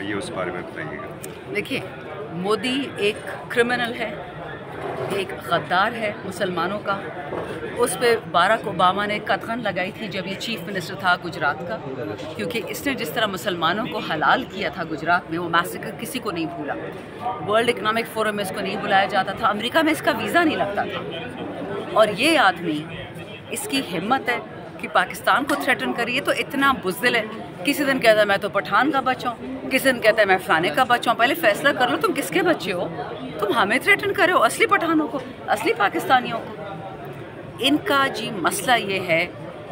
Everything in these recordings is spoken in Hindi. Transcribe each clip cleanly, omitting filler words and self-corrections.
ये उस बारे में बताइएगा। देखिए, मोदी एक क्रिमिनल है, एक गद्दार है मुसलमानों का। उस पे बाराक ओबामा ने कतगन लगाई थी जब ये चीफ मिनिस्टर था गुजरात का, क्योंकि इसने जिस तरह मुसलमानों को हलाल किया था गुजरात में, वो मैसेकर किसी को नहीं भूला। वर्ल्ड इकनॉमिक फोरम में इसको नहीं बुलाया जाता था, अमेरिका में इसका वीज़ा नहीं लगता था। और ये आदमी, इसकी हिम्मत है कि पाकिस्तान को थ्रेटन करिए, तो इतना बुज़दिल है। किसी दिन कहता है मैं तो पठान का बच्चा हूँ, किसी दिन कहता है मैं फलाने का बच्चा हूँ। पहले फैसला कर लो तुम किसके बच्चे हो। तुम हमें थ्रेटन करो, असली पठानों को, असली पाकिस्तानियों को। इनका जी मसला ये है,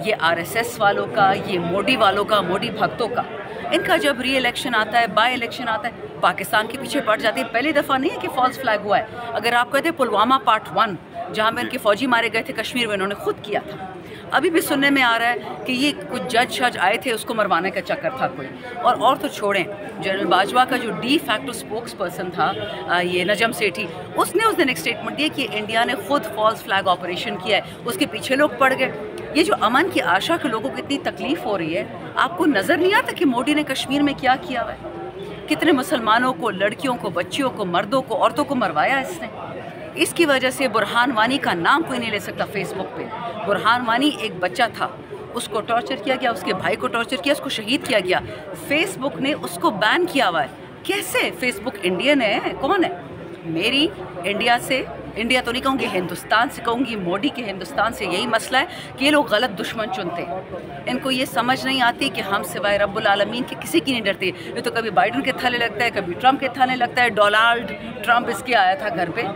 ये आरएसएस वालों का, ये मोदी वालों का, मोदी भक्तों का। इनका जब री इलेक्शन आता है, बाई इलेक्शन आता है, पाकिस्तान के पीछे पड़ जाते हैं। पहली दफ़ा नहीं है कि फॉल्स फ्लैग हुआ है। अगर आप कहते पुलवामा पार्ट 1, जहाँ में इनके फौजी मारे गए थे कश्मीर में, इन्होंने खुद किया था। अभी भी सुनने में आ रहा है कि ये कुछ जज शज आए थे, उसको मरवाने का चक्कर था कोई। और तो छोड़ें, जनरल बाजवा का जो डी फैक्टो स्पोक्स पर्सन था, ये नजम सेठी, उसने उस दिन एक स्टेटमेंट दिया कि इंडिया ने खुद फॉल्स फ्लैग ऑपरेशन किया है, उसके पीछे लोग पड़ गए। ये जो अमन की आशा के लोगों को इतनी तकलीफ हो रही है, आपको नज़र नहीं आता कि मोदी ने कश्मीर में क्या किया हुआ है? कितने मुसलमानों को, लड़कियों को, बच्चियों को, मर्दों को, औरतों को मरवाया इसने। इसकी वजह से बुरहान वानी का नाम कोई नहीं ले सकता फेसबुक पे। बुरहान वानी एक बच्चा था, उसको टॉर्चर किया गया, उसके भाई को टॉर्चर किया, उसको शहीद किया गया। फेसबुक ने उसको बैन किया हुआ है। कैसे? फेसबुक इंडियन है? कौन है? मेरी इंडिया से, इंडिया तो नहीं कहूँगी, हिंदुस्तान से कहूँगी, मोदी के हिंदुस्तान से यही मसला है कि ये लोग गलत दुश्मन चुनते हैं। इनको ये समझ नहीं आती कि हम सिवाय रब्बुल आलमीन के किसी की नहीं डरते। ये तो कभी बाइडन के थाने लगता है, कभी ट्रंप के थाने लगता है। डोनाल्ड ट्रंप इसके आया था घर पे।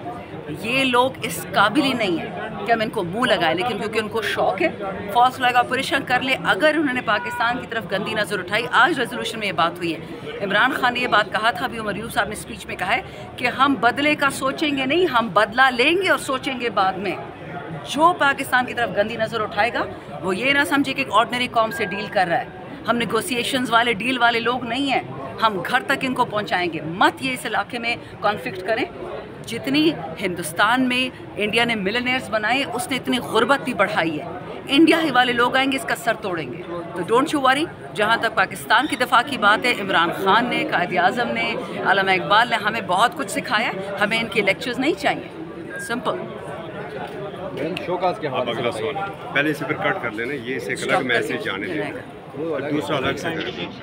ये लोग इस काबिल ही नहीं है कि हम इनको मुंह लगाएं, लेकिन क्योंकि उनको शौक है, फॉल्स फ्लैग ऑपरेशन कर ले। अगर उन्होंने पाकिस्तान की तरफ गंदी नज़र उठाई, आज रेजोल्यूशन में ये बात हुई है। इमरान खान ने ये बात कहा था, अभी उमर यूसुफ साहब ने स्पीच में कहा है कि हम बदले का सोचेंगे नहीं, हम बदला लेंगे और सोचेंगे बाद में। जो पाकिस्तान की तरफ गंदी नज़र उठाएगा, वो ये ना समझे कि एक ऑर्डिनरी कौम से डील कर रहा है। हम नेगोशिएशंस वाले, डील वाले लोग नहीं हैं। हम घर तक इनको पहुंचाएंगे। मत ये इस इलाके में कॉन्फ्लिक्ट करें। जितनी हिंदुस्तान में इंडिया ने मिलियनेयर्स बनाए, उसने इतनी गुर्बत भी बढ़ाई है। इंडिया ही वाले लोग आएंगे, इसका सर तोड़ेंगे। तो डोंट यू वरी। जहाँ तक पाकिस्तान की दफ़ा की बात है, इमरान खान ने, कायद आज़म ने, अल्लामा इकबाल ने हमें बहुत कुछ सिखाया। हमें इनके लेक्चर्स नहीं चाहिए। सिंपल। अगला सवाल पहले से फिर कट कर लेना, ये इसे अलग मैसेज जाने दें, दूसरा अलग से करें।